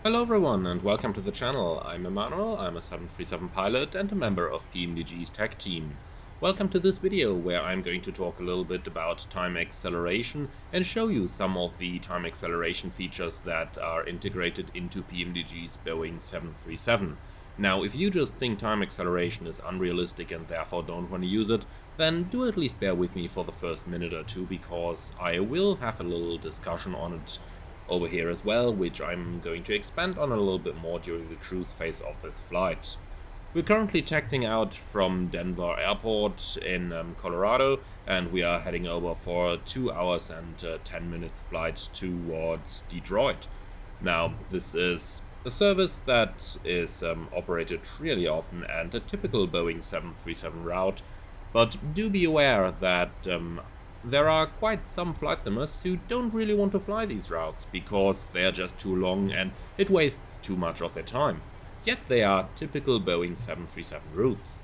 Hello everyone and welcome to the channel. I'm Emmanuel, I'm a 737 pilot and a member of PMDG's tech team. Welcome to this video where I'm going to talk a little bit about time acceleration and show you some of the time acceleration features that are integrated into PMDG's Boeing 737. Now, if you just think time acceleration is unrealistic and therefore don't want to use it, then do at least bear with me for the first minute or two, because I will have a little discussion on it over here as well, which I'm going to expand on a little bit more during the cruise phase of this flight. We're currently taxiing out from Denver Airport in Colorado, and we are heading over for 2 hours and 10 minutes flight towards Detroit. Now, this is a service that is operated really often and a typical Boeing 737 route, but do be aware that there are quite some flight simmers who don't really want to fly these routes because they are just too long and it wastes too much of their time. Yet they are typical Boeing 737 routes.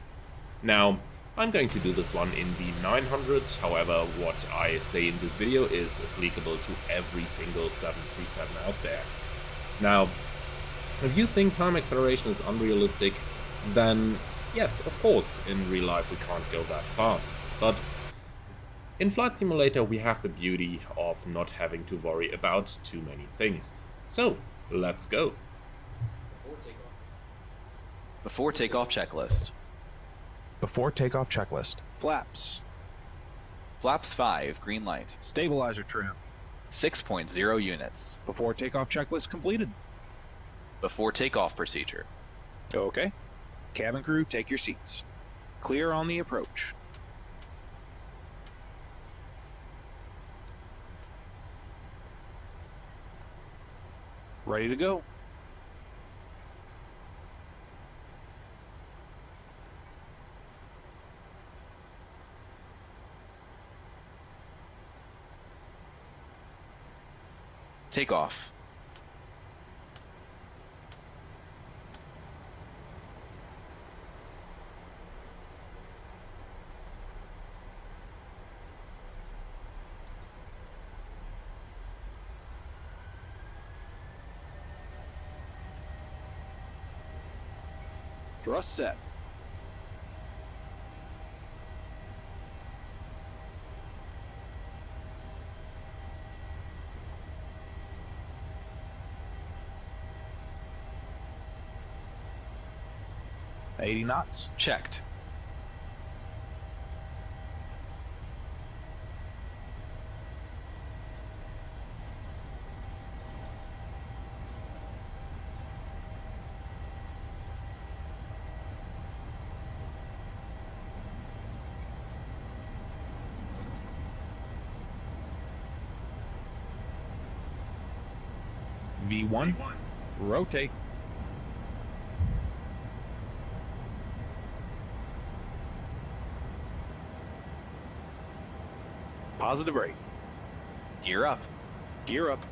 Now, I'm going to do this one in the 900s, however, what I say in this video is applicable to every single 737 out there. Now, if you think time acceleration is unrealistic, then yes, of course, in real life we can't go that fast, but in Flight Simulator we have the beauty of not having to worry about too many things. So, let's go. Before takeoff checklist. Before takeoff checklist. Flaps. Flaps 5, green light. Stabilizer trim. 6.0 units. Before takeoff checklist completed. Before takeoff procedure. Okay. Cabin crew, take your seats. Clear on the approach. Ready to go. Takeoff. Thrust set. $80 knots. Checked. V1. Rotate. Positive rate. Gear up. Gear up.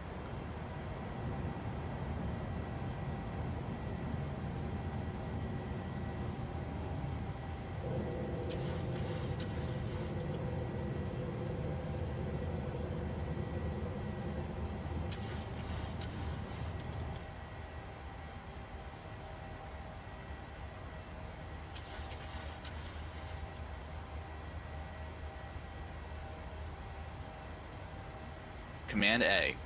Command A.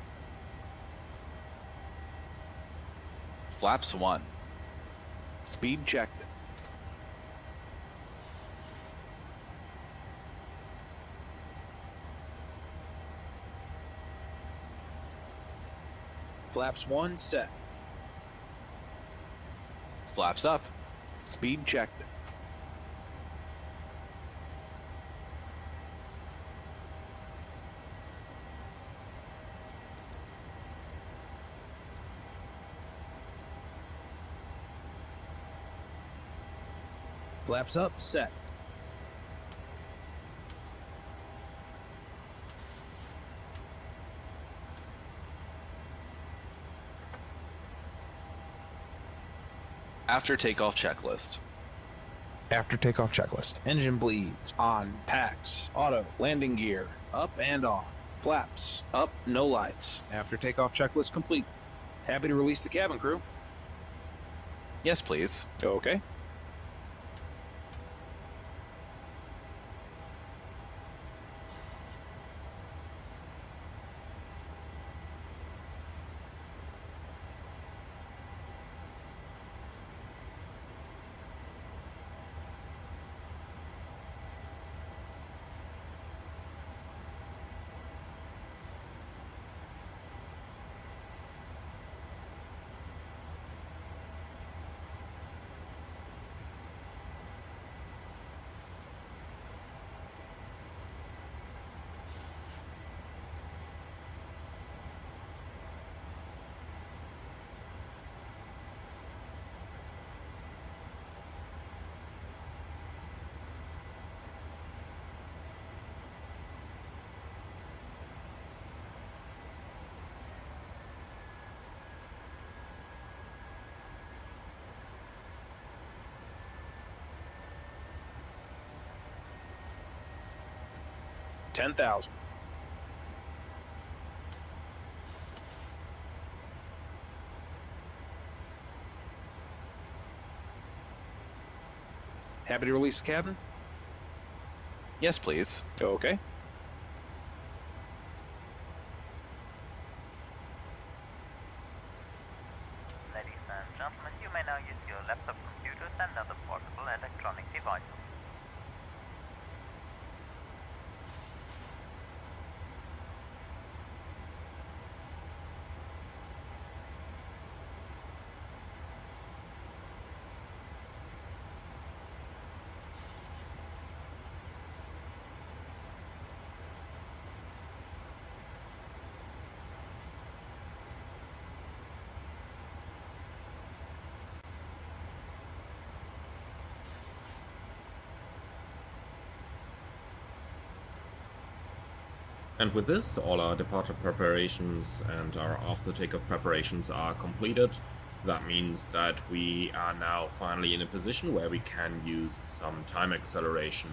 Flaps 1. Speed checked. Flaps 1 set. Flaps up. Speed checked. Flaps up, set. After takeoff checklist. After takeoff checklist. Engine bleeds, on, packs, auto, landing gear, up and off, flaps, up, no lights. After takeoff checklist complete. Happy to release the cabin crew. Yes, please. Okay. $10,000. Happy to release the cabin. Yes, please. Okay. Ladies and gentlemen, you may now use your laptop computers and other portable electronic devices. And with this, all our departure preparations and our after takeoff preparations are completed. That means that we are now finally in a position where we can use some time acceleration.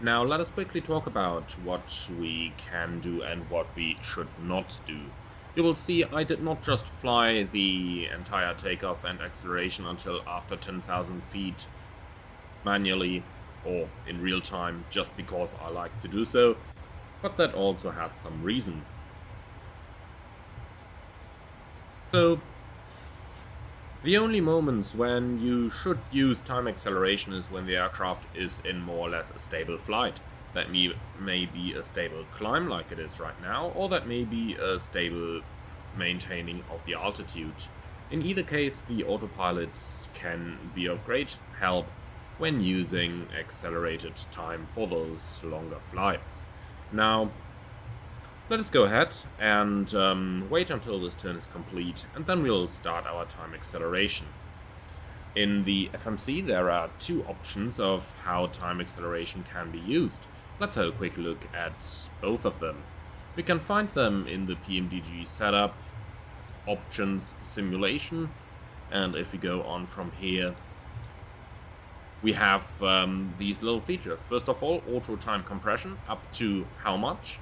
Now let us quickly talk about what we can do and what we should not do. You will see I did not just fly the entire takeoff and acceleration until after 10,000 feet manually or in real time just because I like to do so, but that also has some reasons. So, the only moments when you should use time acceleration is when the aircraft is in more or less a stable flight. That may be a stable climb like it is right now, or that may be a stable maintaining of the altitude. In either case, the autopilot can be of great help when using accelerated time for those longer flights. Now, let us go ahead and wait until this turn is complete, and then we'll start our time acceleration. In the FMC, there are two options of how time acceleration can be used. Let's have a quick look at both of them. We can find them in the PMDG setup, options, simulation, and if we go on from here, we have these little features. First of all, auto time compression, up to how much,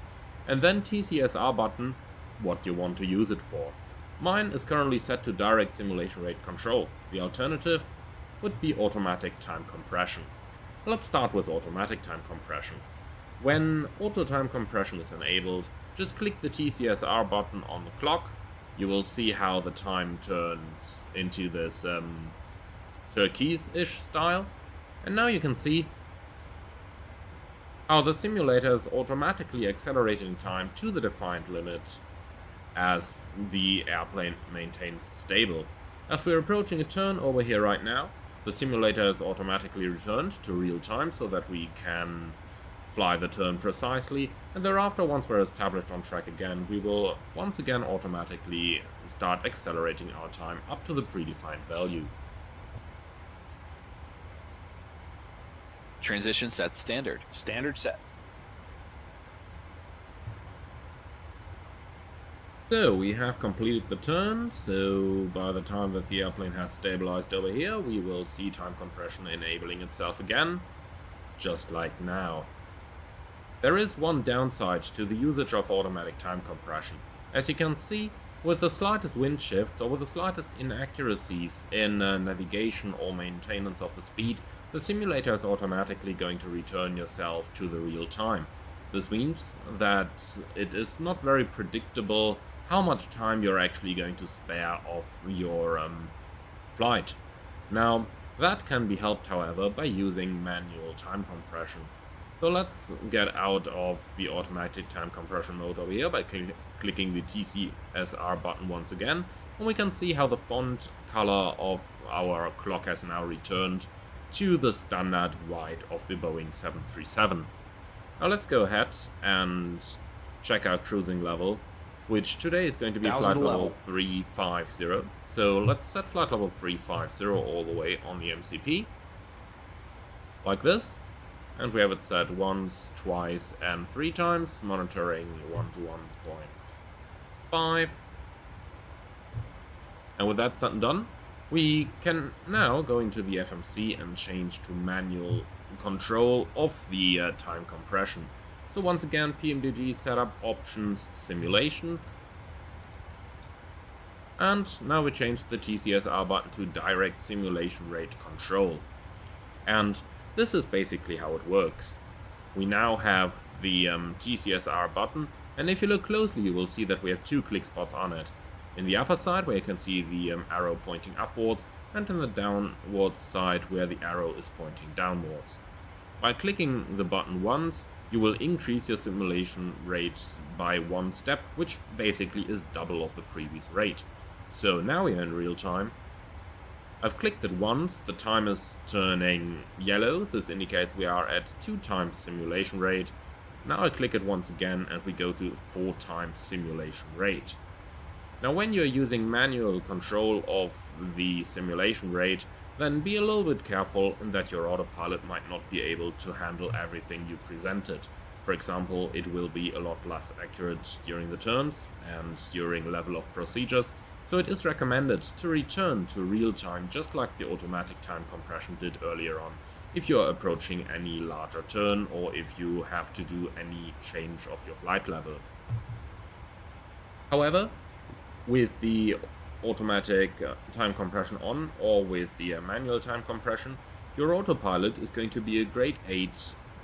and then TCSR button, what you want to use it for. Mine is currently set to direct simulation rate control. The alternative would be automatic time compression. Let's start with automatic time compression. When auto time compression is enabled, just click the TCSR button on the clock. You will see how the time turns into this turquoise-ish style. And now you can see how the simulator is automatically accelerating time to the defined limit as the airplane maintains stable. As we're approaching a turn over here right now, the simulator is automatically returned to real time so that we can fly the turn precisely, and thereafter, once we're established on track again, we will once again automatically start accelerating our time up to the predefined value. Transition set standard. Standard set. So we have completed the turn, so by the time that the airplane has stabilized over here, we will see time compression enabling itself again, just like now. There is one downside to the usage of automatic time compression. As you can see, With the slightest wind shifts or with the slightest inaccuracies in navigation or maintenance of the speed, the simulator is automatically going to return yourself to the real time. This means that it is not very predictable how much time you're actually going to spare of your flight. Now, that can be helped, however, by using manual time compression. So let's get out of the automatic time compression mode over here by clicking the TCSR button once again, and we can see how the font color of our clock has now returned to the standard white of the Boeing 737. Now let's go ahead and check our cruising level, which today is going to be flight level 350. So let's set flight level 350 all the way on the MCP, like this. And we have it set once, twice, and 3 times, monitoring 1 to 1.5. And with that set and done, we can now go into the FMC and change to manual control of the time compression. So once again, PMDG setup options simulation. And now we change the TCSR button to direct simulation rate control. And this is basically how it works. We now have the TCSR button, and if you look closely you will see that we have 2 click spots on it. In the upper side where you can see the arrow pointing upwards, and in the downward side where the arrow is pointing downwards. By clicking the button once, you will increase your simulation rates by 1 step, which basically is double of the previous rate. So now we are in real time. I've clicked it once, the time is turning yellow, this indicates we are at 2 times simulation rate. Now I click it once again and we go to 4 times simulation rate. Now when you're using manual control of the simulation rate, then be a little bit careful in that your autopilot might not be able to handle everything you presented. For example, it will be a lot less accurate during the turns and during level of procedures. So it is recommended to return to real time, just like the automatic time compression did earlier on, if you are approaching any larger turn or if you have to do any change of your flight level. However, with the automatic time compression on or with the manual time compression, your autopilot is going to be a great aid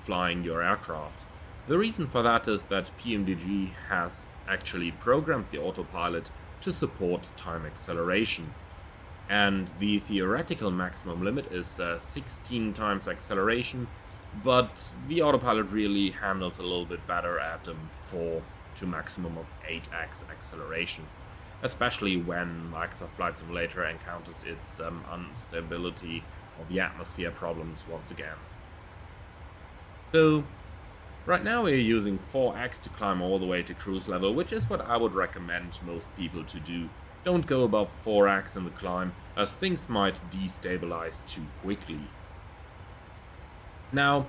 flying your aircraft. The reason for that is that PMDG has actually programmed the autopilot to support time acceleration, and the theoretical maximum limit is 16 times acceleration, but the autopilot really handles a little bit better at 4 to maximum of 8x acceleration, especially when Microsoft Flight Simulator encounters its instability of the atmosphere problems once again. So right now we're using 4x to climb all the way to cruise level, which is what I would recommend most people to do. Don't go above 4x in the climb, as things might destabilize too quickly. Now,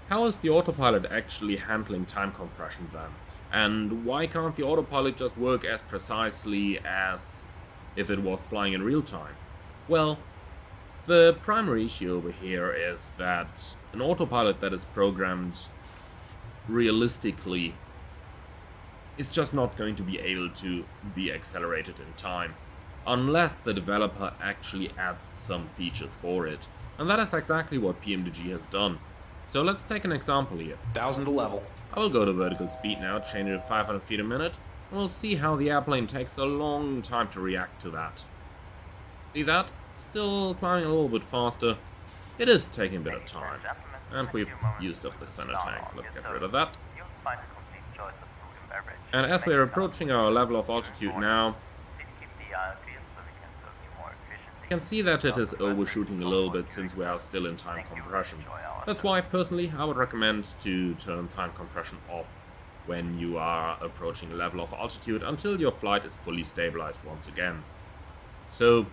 how is the autopilot actually handling time compression then? And why can't the autopilot just work as precisely as if it was flying in real time? Well, the primary issue over here is that an autopilot that is programmed realistically is just not going to be able to be accelerated in time unless the developer actually adds some features for it, and that is exactly what PMDG has done. So let's take an example here. 1,000 to level. I will go to vertical speed now, change it to 500 feet a minute, and we'll see how the airplane takes a long time to react to that. See that? Still climbing a little bit faster. It is taking a bit of time. And we've used up the center tank. Let's get rid of that. And as we're approaching our level of altitude now, you can see that it is overshooting a little bit since we are still in time compression. That's why personally I would recommend to turn time compression off when you are approaching a level of altitude until your flight is fully stabilized once again. So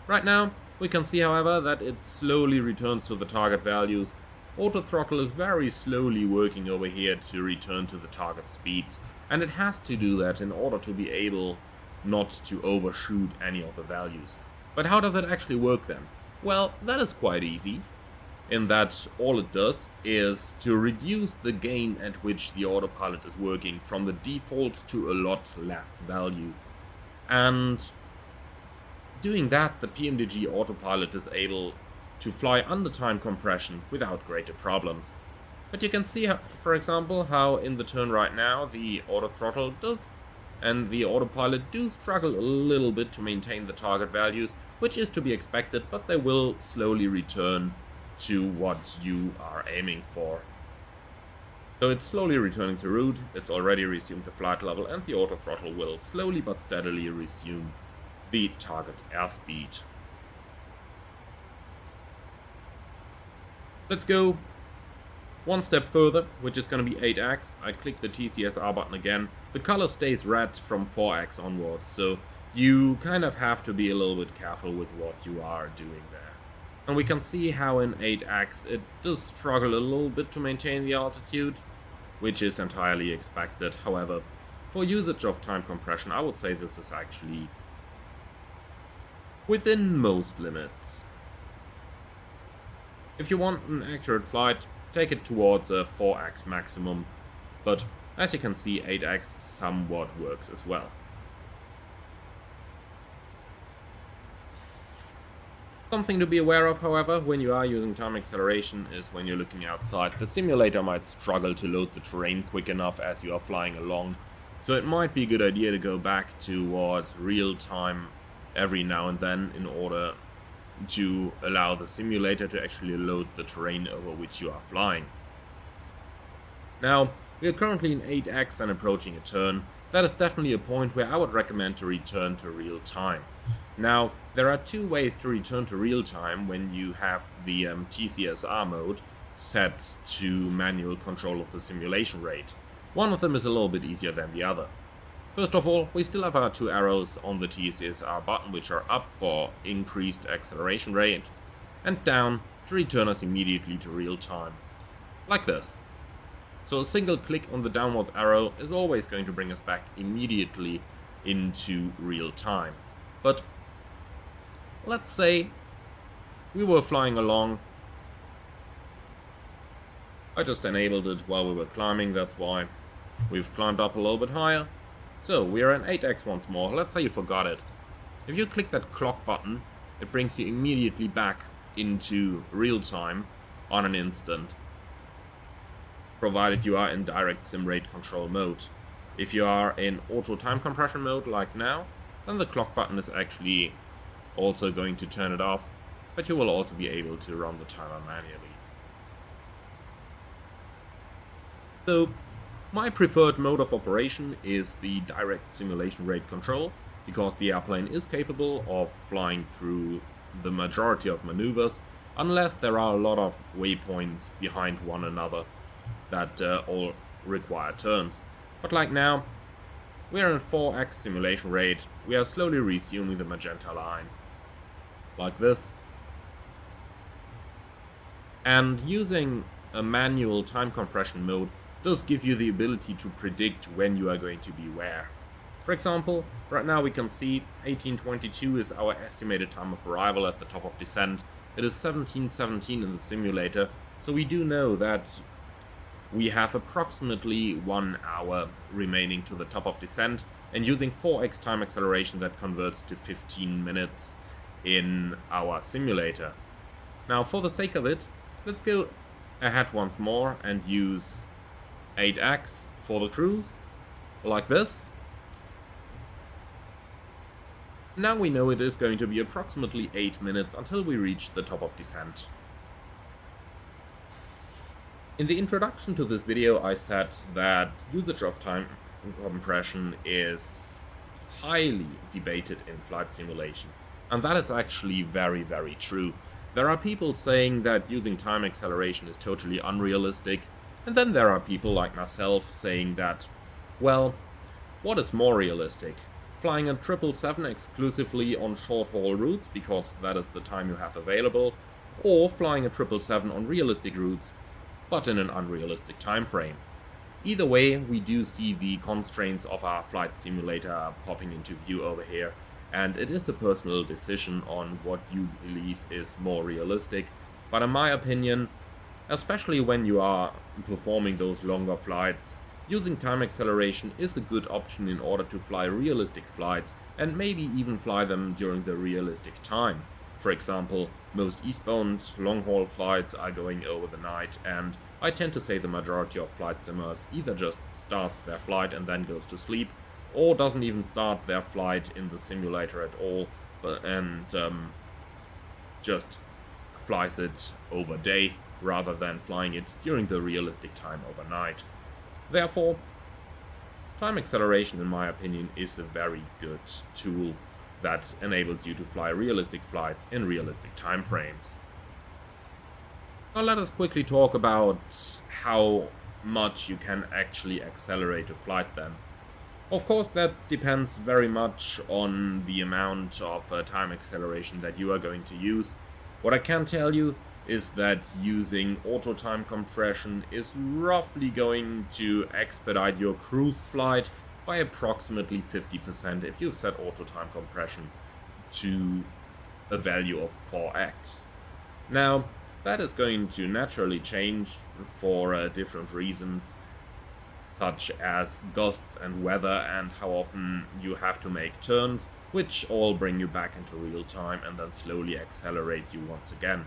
right now we can see, however, that it slowly returns to the target values. Auto throttle is very slowly working over here to return to the target speeds, and it has to do that in order to be able not to overshoot any of the values. But how does it actually work then? Well, that is quite easy. in that all it does is to reduce the gain at which the autopilot is working from the default to a lot less value. And doing that, the PMDG autopilot is able to fly under time compression without greater problems. But you can see, how, for example, how in the turn right now the auto throttle does and the autopilot do struggle a little bit to maintain the target values, which is to be expected, but they will slowly return to what you are aiming for. So it's slowly returning to route, it's already resumed the flight level, and the auto throttle will slowly but steadily resume the target airspeed. Let's go one step further, which is going to be 8x. I click the TCSR button again. The color stays red from 4x onwards, so you kind of have to be a little bit careful with what you are doing there. And we can see how in 8x it does struggle a little bit to maintain the altitude, which is entirely expected. However, for usage of time compression, I would say this is actually within most limits. If you want an accurate flight, take it towards a 4x maximum, but as you can see, 8x somewhat works as well. Something to be aware of, however, when you are using time acceleration is when you're looking outside. The simulator might struggle to load the terrain quick enough as you are flying along, so it might be a good idea to go back towards real time every now and then in order to allow the simulator to actually load the terrain over which you are flying. Now, we are currently in 8x and approaching a turn. That is definitely a point where I would recommend to return to real time. Now, there are two ways to return to real time when you have the TCSR mode set to manual control of the simulation rate. One of them is a little bit easier than the other. First of all, we still have our two arrows on the TCSR button, which are up for increased acceleration rate, and down to return us immediately to real time. Like this. So a single click on the downwards arrow is always going to bring us back immediately into real time. But let's say we were flying along. I just enabled it while we were climbing, that's why we've climbed up a little bit higher. So we are in 8x once more. Let's say you forgot it. If you click that clock button, it brings you immediately back into real time on an instant, provided you are in direct sim rate control mode. If you are in auto time compression mode like now, then the clock button is actually also going to turn it off, but you will also be able to run the timer manually. So, my preferred mode of operation is the direct simulation rate control, because the airplane is capable of flying through the majority of maneuvers, unless there are a lot of waypoints behind one another that all require turns. But like now, we are in 4x simulation rate, we are slowly resuming the magenta line. Like this. And using a manual time compression mode does give you the ability to predict when you are going to be where. For example, right now we can see 1822 is our estimated time of arrival at the top of descent. It is 1717 in the simulator, so we do know that we have approximately 1 hour remaining to the top of descent, and using 4x time acceleration that converts to 15 minutes in our simulator. Now, for the sake of it, let's go ahead once more and use 8x for the cruise, like this. Now we know it is going to be approximately 8 minutes until we reach the top of descent. In the introduction to this video I said that usage of time compression is highly debated in flight simulation. And that is actually very, very true. There are people saying that using time acceleration is totally unrealistic, and then there are people like myself saying that, well, what is more realistic? Flying a 777 exclusively on short-haul routes, because that is the time you have available, or flying a 777 on realistic routes, but in an unrealistic time frame. Either way, we do see the constraints of our flight simulator popping into view over here, and it is a personal decision on what you believe is more realistic. but in my opinion, especially when you are performing those longer flights, using time acceleration is a good option in order to fly realistic flights and maybe even fly them during the realistic time. For example, most eastbound long-haul flights are going over the night, and I tend to say the majority of flight simmers either just starts their flight and then goes to sleep, or doesn't even start their flight in the simulator at all, and just flies it over day rather than flying it during the realistic time overnight. Therefore, time acceleration, in my opinion, is a very good tool that enables you to fly realistic flights in realistic time frames. Now let us quickly talk about how much you can actually accelerate a flight then. Of course, that depends very much on the amount of time acceleration that you are going to use. What I can tell you is that using auto time compression is roughly going to expedite your cruise flight by approximately 50% if you've set auto time compression to a value of 4x. Now, that is going to naturally change for different reasons, such as gusts and weather and how often you have to make turns, which all bring you back into real time and then slowly accelerate you once again.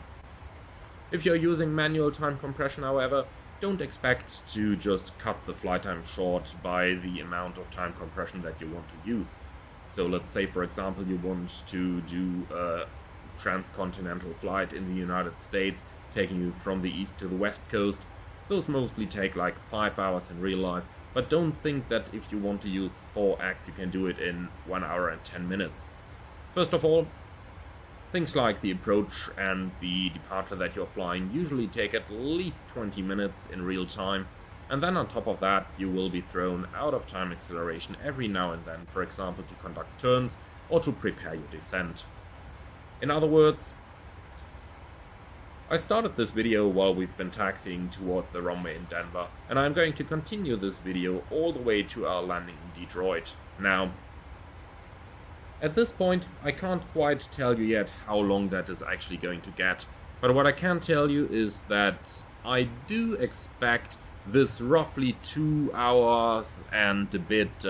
If you're using manual time compression, however, don't expect to just cut the flight time short by the amount of time compression that you want to use. So let's say, for example, you want to do a transcontinental flight in the United States, taking you from the east to the west coast. Those mostly take like 5 hours in real life, but don't think that if you want to use 4x you can do it in 1 hour and 10 minutes. First of all, things like the approach and the departure that you're flying usually take at least 20 minutes in real time, and then on top of that you will be thrown out of time acceleration every now and then, for example to conduct turns or to prepare your descent. In other words, I started this video while we've been taxiing toward the runway in Denver, and I'm going to continue this video all the way to our landing in Detroit. Now, at this point, I can't quite tell you yet how long that is actually going to get, but what I can tell you is that I do expect this roughly 2 hours and a bit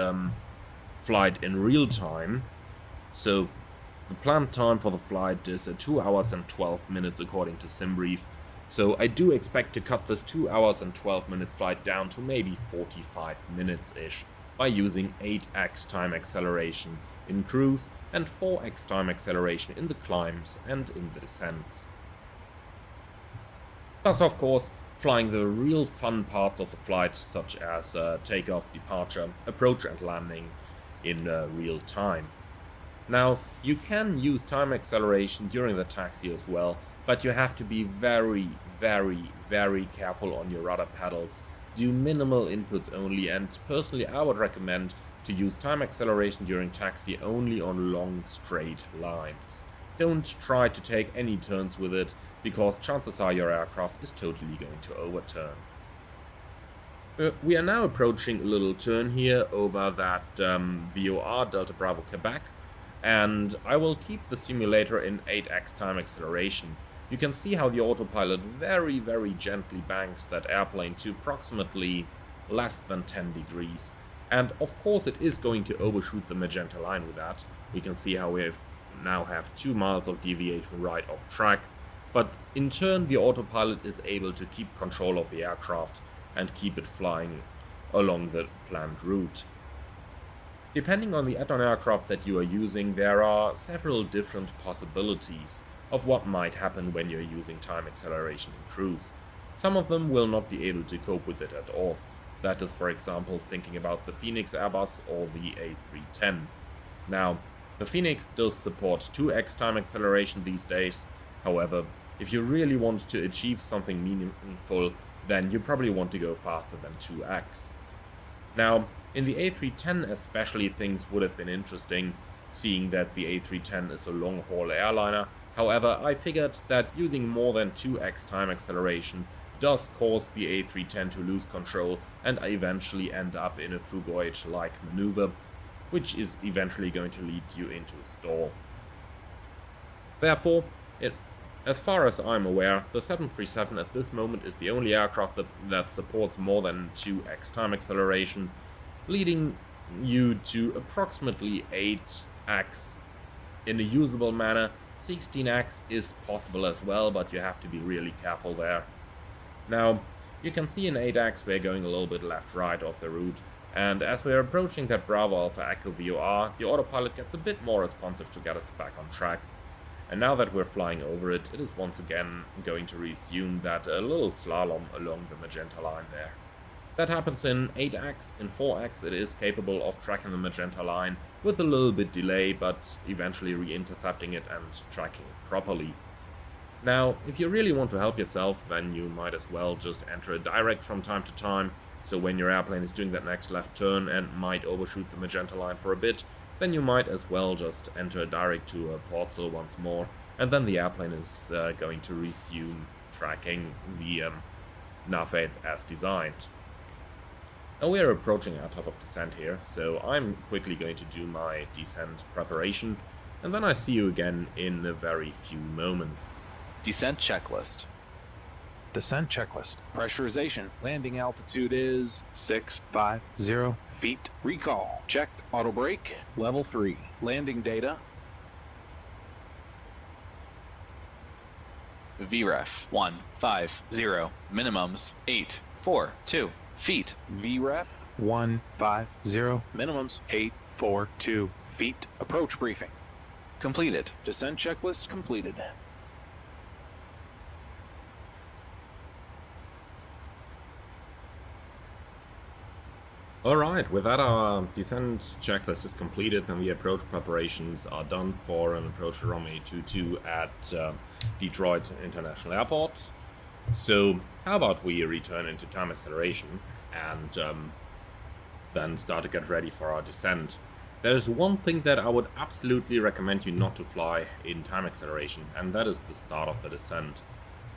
flight in real time. So the planned time for the flight is 2 hours and 12 minutes according to SimBrief. So I do expect to cut this 2 hours and 12 minutes flight down to maybe 45 minutes-ish by using 8x time acceleration in cruise and 4x time acceleration in the climbs and in the descents. Plus, of course, flying the real fun parts of the flight, such as takeoff, departure, approach and landing in real time. Now, you can use time acceleration during the taxi as well, but you have to be very, very, very careful on your rudder pedals. Do minimal inputs only, and personally I would recommend to use time acceleration during taxi only on long straight lines. Don't try to take any turns with it, because chances are your aircraft is totally going to overturn. We are now approaching a little turn here over that VOR Delta Bravo Quebec, and I will keep the simulator in 8x time acceleration. You can see how the autopilot very, very gently banks that airplane to approximately less than 10 degrees. And of course it is going to overshoot the magenta line with that. We can see how we now have 2 miles of deviation right off track, but in turn the autopilot is able to keep control of the aircraft and keep it flying along the planned route. Depending on the add-on aircraft that you are using, there are several different possibilities of what might happen when you're using time acceleration in cruise. Some of them will not be able to cope with it at all. That is, for example, thinking about the Phoenix Airbus or the A310. Now, the Phoenix does support 2x time acceleration these days. However, if you really want to achieve something meaningful, then you probably want to go faster than 2x. Now, in the A310 especially, things would have been interesting, seeing that the A310 is a long-haul airliner. However, I figured that using more than 2x time acceleration does cause the A310 to lose control and eventually end up in a phugoid-like maneuver, which is eventually going to lead you into a stall. Therefore, As far as I'm aware, the 737 at this moment is the only aircraft that supports more than 2x time acceleration, leading you to approximately 8x in a usable manner. 16x is possible as well, but you have to be really careful there. Now, you can see in 8x we're going a little bit left-right of the route, and as we're approaching that Bravo Alpha Echo VOR, the autopilot gets a bit more responsive to get us back on track. And now that we're flying over it, it is once again going to resume that little slalom along the magenta line there. That happens in 8x, in 4x it is capable of tracking the magenta line with a little bit delay, but eventually re-intercepting it and tracking it properly. Now, if you really want to help yourself, then you might as well just enter a direct from time to time, so when your airplane is doing that next left turn and might overshoot the magenta line for a bit, then you might as well just enter a direct to a portal once more, and then the airplane is going to resume tracking the nav aids as designed. Now we are approaching our top of descent here, so I'm quickly going to do my descent preparation, and then I see you again in a very few moments. Descent checklist. Descent checklist. Pressurization. Landing altitude is 650 feet. Recall. Checked. Auto brake. Level 3. Landing data. VREF 150. Minimums 842 feet. VREF 150. Minimums 842 feet. Approach briefing. Completed. Descent checklist completed. Alright, with that our descent checklist is completed and the approach preparations are done for an approach to runway 22 at Detroit International Airport. So how about we return into time acceleration and then start to get ready for our descent. There's one thing that I would absolutely recommend you not to fly in time acceleration, and that is the start of the descent.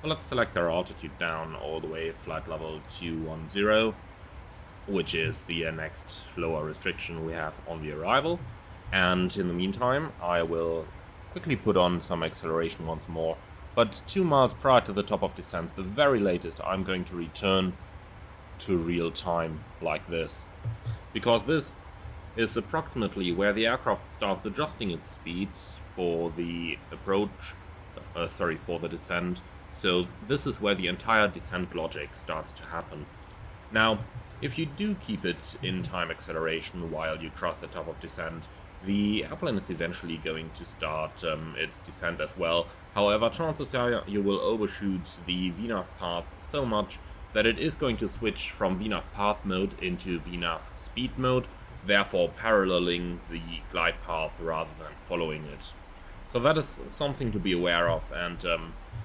So let's select our altitude down all the way, flight level 210. Which is the next lower restriction we have on the arrival. And in the meantime, I will quickly put on some acceleration once more. But 2 miles prior to the top of descent, the very latest, I'm going to return to real time like this. Because this is approximately where the aircraft starts adjusting its speeds for the approach, for the descent. So this is where the entire descent logic starts to happen. Now, if you do keep it in time acceleration while you cross the top of descent, the airplane is eventually going to start its descent as well. However, chances are you will overshoot the VNAV path so much that it is going to switch from VNAV path mode into VNAV speed mode, therefore paralleling the glide path rather than following it. So that is something to be aware of and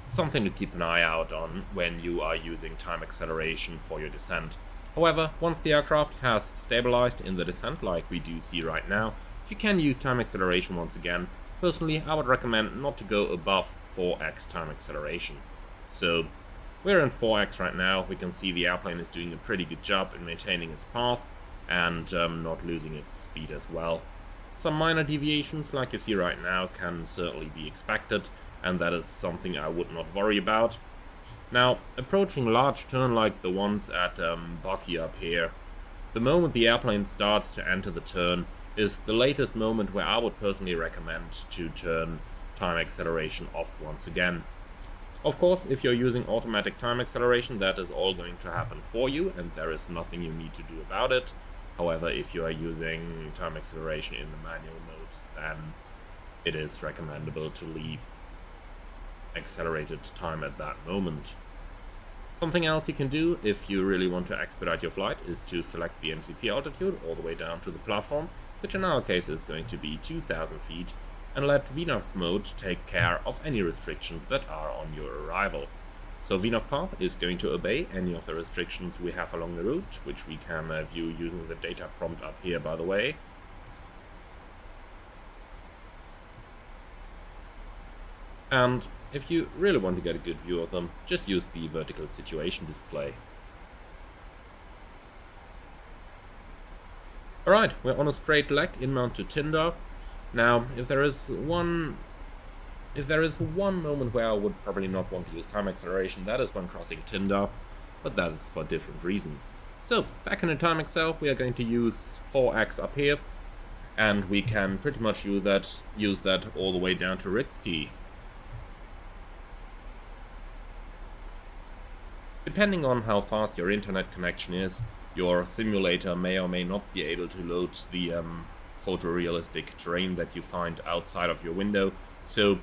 something to keep an eye out on when you are using time acceleration for your descent. However, once the aircraft has stabilized in the descent like we do see right now, you can use time acceleration once again. Personally, I would recommend not to go above 4x time acceleration. So, we're in 4x right now. We can see the airplane is doing a pretty good job in maintaining its path and not losing its speed as well. Some minor deviations like you see right now can certainly be expected, and that is something I would not worry about. Now, approaching a large turn like the ones at Bucky up here, the moment the airplane starts to enter the turn is the latest moment where I would personally recommend to turn time acceleration off once again. Of course, if you're using automatic time acceleration, that is all going to happen for you and there is nothing you need to do about it. However, if you are using time acceleration in the manual mode, then it is recommendable to leave accelerated time at that moment. Something else you can do if you really want to expedite your flight is to select the MCP altitude all the way down to the platform, which in our case is going to be 2000 feet, and let VNAV mode take care of any restrictions that are on your arrival. So VNAV path is going to obey any of the restrictions we have along the route, which we can view using the data prompt up here by the way. And if you really want to get a good view of them, just use the vertical situation display. Alright, we're on a straight leg inbound to Tinder. Now, if there is one if there is one moment where I would probably not want to use time acceleration, that is when crossing Tinder, but that is for different reasons. So, back in the time accel, we are going to use 4x up here, and we can pretty much use that all the way down to Ricky. Depending on how fast your internet connection is, your simulator may or may not be able to load the photorealistic terrain that you find outside of your window. So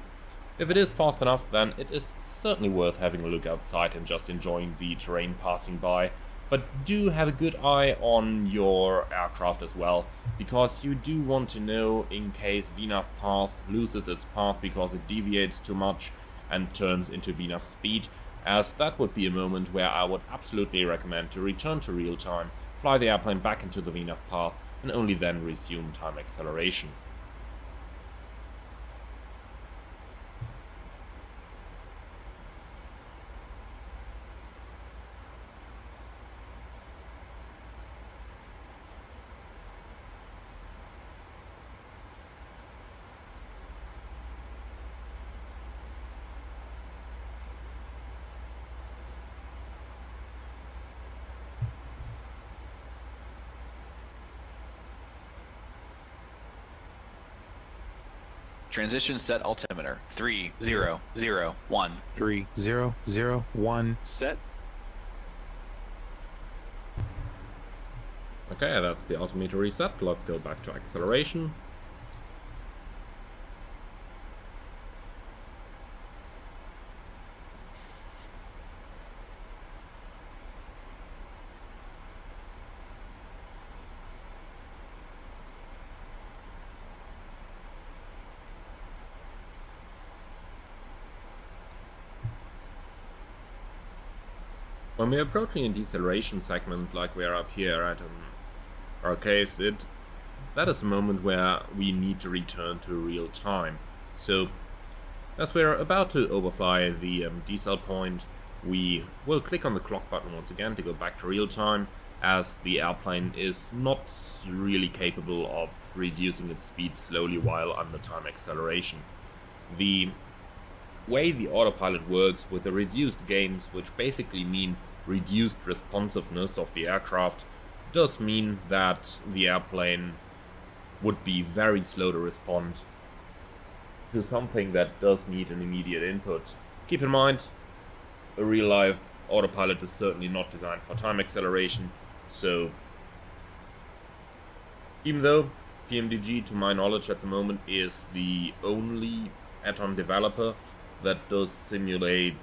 if it is fast enough, then it is certainly worth having a look outside and just enjoying the terrain passing by. But do have a good eye on your aircraft as well, because you do want to know in case VNAV path loses its path because it deviates too much and turns into VNAV speed, as that would be a moment where I would absolutely recommend to return to real time, fly the airplane back into the VNAV path, and only then resume time acceleration. Transition set altimeter 3001. 3001 set. Okay, that's the altimeter reset. Let's go back to acceleration. When we're approaching a deceleration segment like we are up here at our case, that is a moment where we need to return to real time. So as we're about to overfly the decel point, we will click on the clock button once again to go back to real time, as the airplane is not really capable of reducing its speed slowly while under time acceleration. The way the autopilot works with the reduced gains, which basically mean reduced responsiveness of the aircraft, does mean that the airplane would be very slow to respond to something that does need an immediate input. Keep in mind, a real-life autopilot is certainly not designed for time acceleration, so even though PMDG, to my knowledge at the moment, is the only add-on developer that does simulate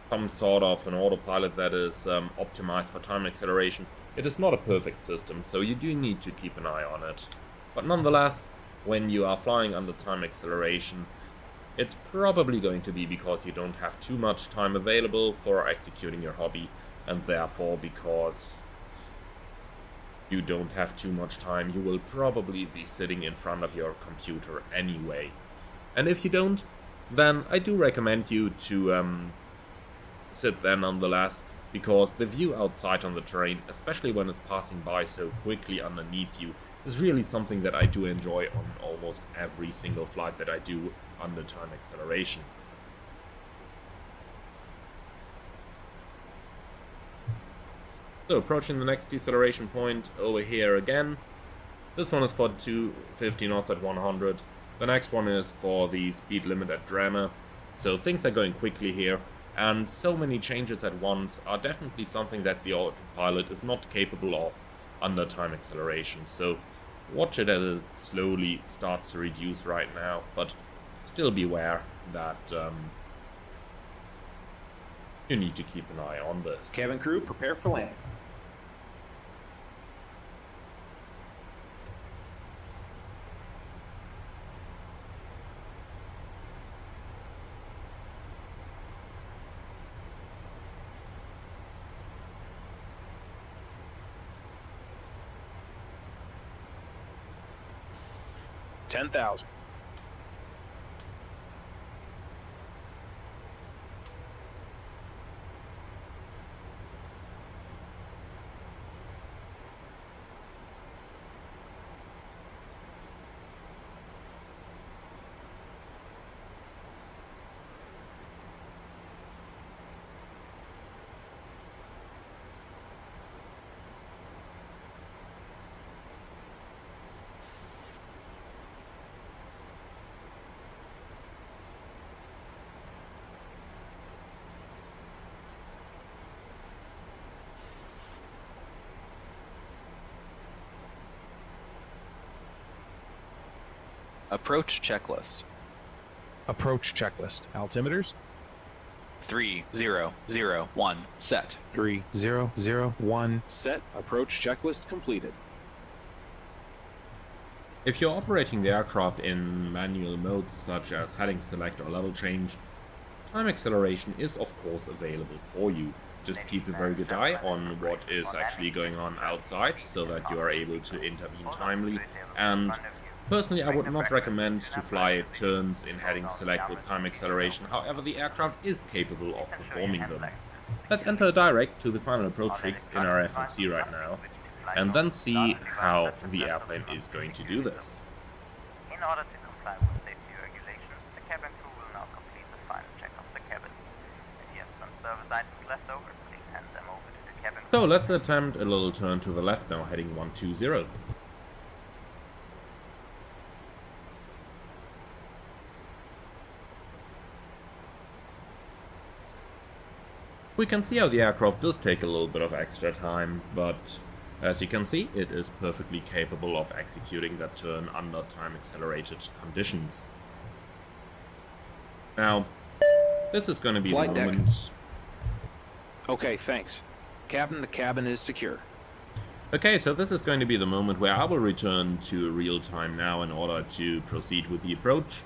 some sort of an autopilot that is optimized for time acceleration, it is not a perfect system, so you do need to keep an eye on it. But nonetheless, when you are flying under time acceleration, it's probably going to be because you don't have too much time available for executing your hobby, and therefore because you don't have too much time, you will probably be sitting in front of your computer anyway. And if you don't, then I do recommend you to sit there nonetheless, because the view outside on the terrain, especially when it's passing by so quickly underneath you, is really something that I do enjoy on almost every single flight that I do under time acceleration. So approaching the next deceleration point over here again. This one is for 250 knots at 100. The next one is for the speed limit at Drama. So things are going quickly here, and so many changes at once are definitely something that the autopilot is not capable of under time acceleration. So watch it as it slowly starts to reduce right now, but still beware that you need to keep an eye on this. Cabin crew, prepare for landing. $10,000. Approach checklist. Approach checklist. Altimeters. 3001 set. 3001. Set. Approach checklist completed. If you're operating the aircraft in manual modes such as heading select or level change, time acceleration is of course available for you. Just keep a very good eye on what is actually going on outside so that you are able to intervene timely, and personally I would not recommend to fly turns in heading select with time acceleration, however the aircraft is capable of performing them. Let's enter direct to the final approach rigs in our FMC right now, and then see how the airplane is going to do this. In order to comply with safety regulations, the cabin crew will now complete the final check of the cabin. If you have some service items left over, please hand them over to the cabin crew. So let's attempt a little turn to the left now, heading 120. We can see how the aircraft does take a little bit of extra time, but as you can see, it is perfectly capable of executing that turn under time-accelerated conditions. Now, this is going to be Flight the deck. moment... Okay, thanks. Cabin to cabin is secure. Okay, so this is going to be the moment where I will return to real time now in order to proceed with the approach.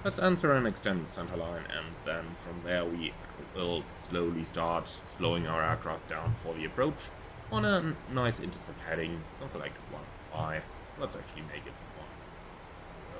Let's enter an extended center line, and then from there we will slowly start slowing our aircraft down for the approach on a nice intercept heading, something like 1.5. Let's actually make it 1. So.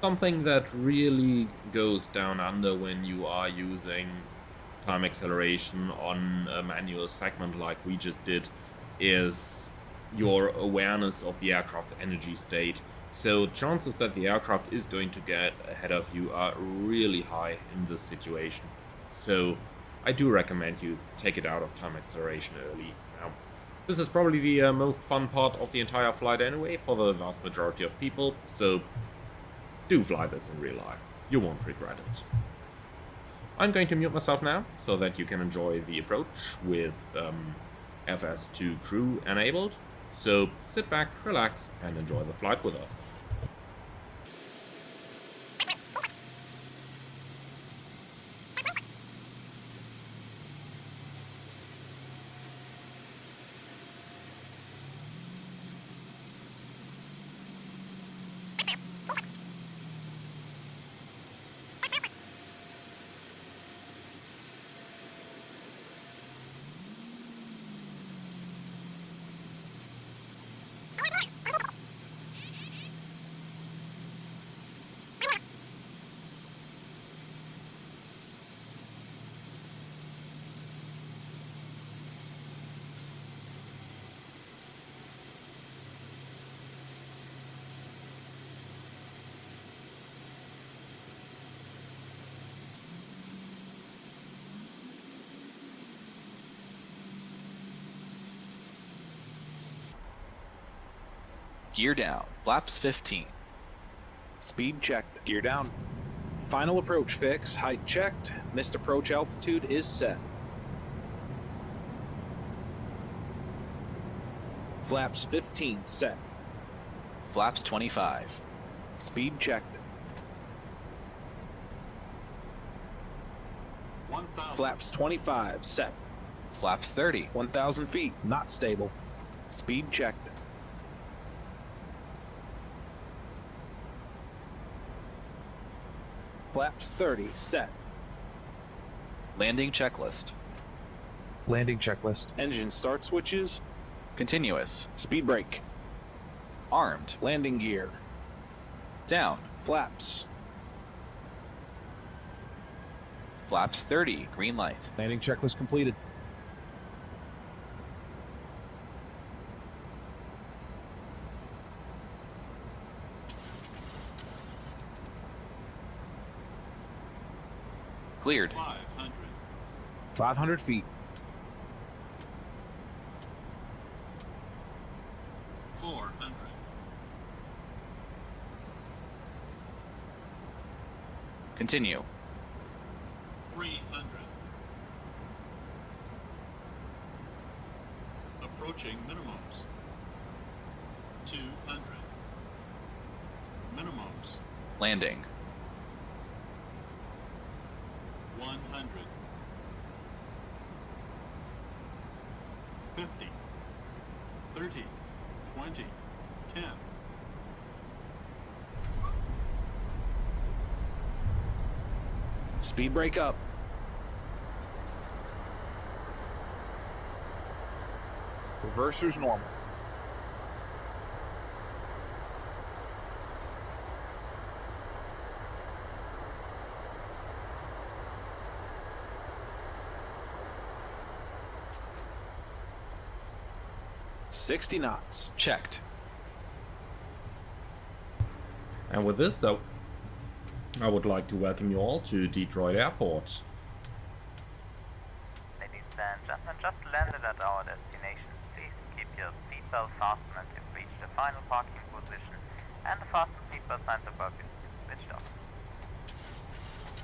Something that really goes down under when you are using time acceleration on a manual segment like we just did is your awareness of the aircraft's energy state. So chances that the aircraft is going to get ahead of you are really high in this situation. So I do recommend you take it out of time acceleration early. Now, this is probably the most fun part of the entire flight anyway for the vast majority of people, so do fly this in real life. You won't regret it. I'm going to mute myself now so that you can enjoy the approach with FS2 crew enabled. So sit back, relax, and enjoy the flight with us. Gear down. Flaps 15. Speed checked. Gear down. Final approach fix. Height checked. Missed approach altitude is set. Flaps 15 set. Flaps 25. Speed checked. Flaps 25 set. Flaps 30. 1,000 feet. Not stable. Speed checked. Flaps 30 set. Landing checklist. Landing checklist. Engine start switches. Continuous. Speed brake. Armed. Landing gear. Down. Flaps. Flaps 30. Green light. Landing checklist completed. Cleared. 500. 500 feet. 400. Continue. 300. Approaching minimums. 200. Minimums. Landing. 100. 50. 30. 20. 10. Speed brake up. Reverser's normal. "60 knots. Checked. And with this, though, I would like to welcome you all to Detroit Airport. Ladies and gentlemen, just landed at our destination. Please keep your seatbelt fastened until you've reached the final parking position and the fasten seatbelt signs above you switched off.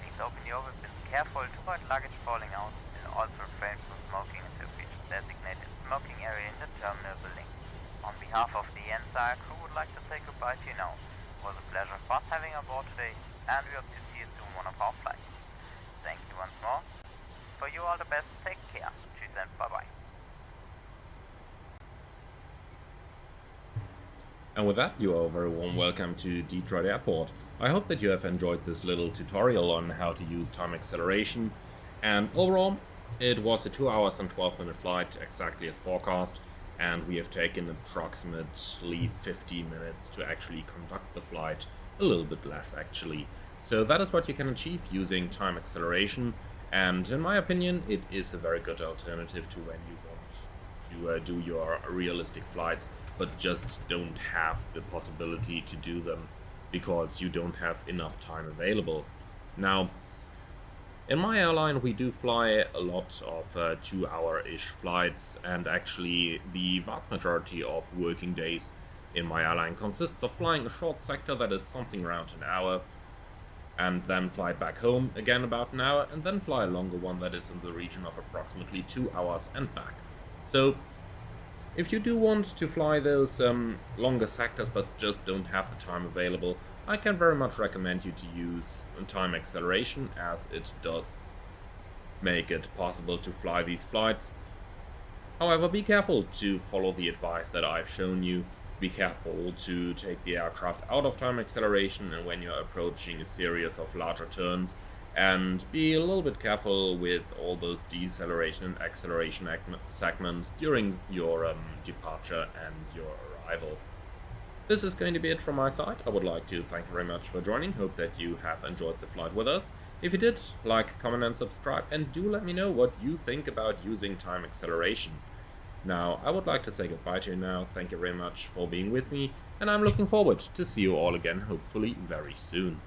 Please open your windows careful to avoid luggage falling out and also refrain from smoking until you've reached the designated smoking area in the terminal building. On behalf of the entire crew, would like to say goodbye to you now. It was a pleasure for us having you aboard today, and we hope to see you soon on one of our flights. Thank you once more. For you all the best, take care. Cheers and bye-bye. And with that, you are very warm welcome to Detroit Airport. I hope that you have enjoyed this little tutorial on how to use time acceleration. And overall, it was a 2 hours and 12-minute flight, exactly as forecast. And we have taken approximately 50 minutes to actually conduct the flight, a little bit less actually. So that is what you can achieve using time acceleration, and in my opinion it is a very good alternative to when you want to do your realistic flights, but just don't have the possibility to do them because you don't have enough time available. Now, in my airline, we do fly a lot of 2-hour-ish flights, and actually the vast majority of working days in my airline consists of flying a short sector that is something around an hour, and then fly back home again about an hour, and then fly a longer one that is in the region of approximately 2 hours and back. So if you do want to fly those longer sectors but just don't have the time available, I can very much recommend you to use time acceleration, as it does make it possible to fly these flights. However, be careful to follow the advice that I've shown you. Be careful to take the aircraft out of time acceleration and when you're approaching a series of larger turns, and be a little bit careful with all those deceleration and acceleration segments during your departure and your arrival. This is going to be it from my side. I would like to thank you very much for joining. Hope that you have enjoyed the flight with us. If you did, like, comment and subscribe, and do let me know what you think about using time acceleration. Now, I would like to say goodbye to you now. Thank you very much for being with me, and I'm looking forward to see you all again, hopefully very soon.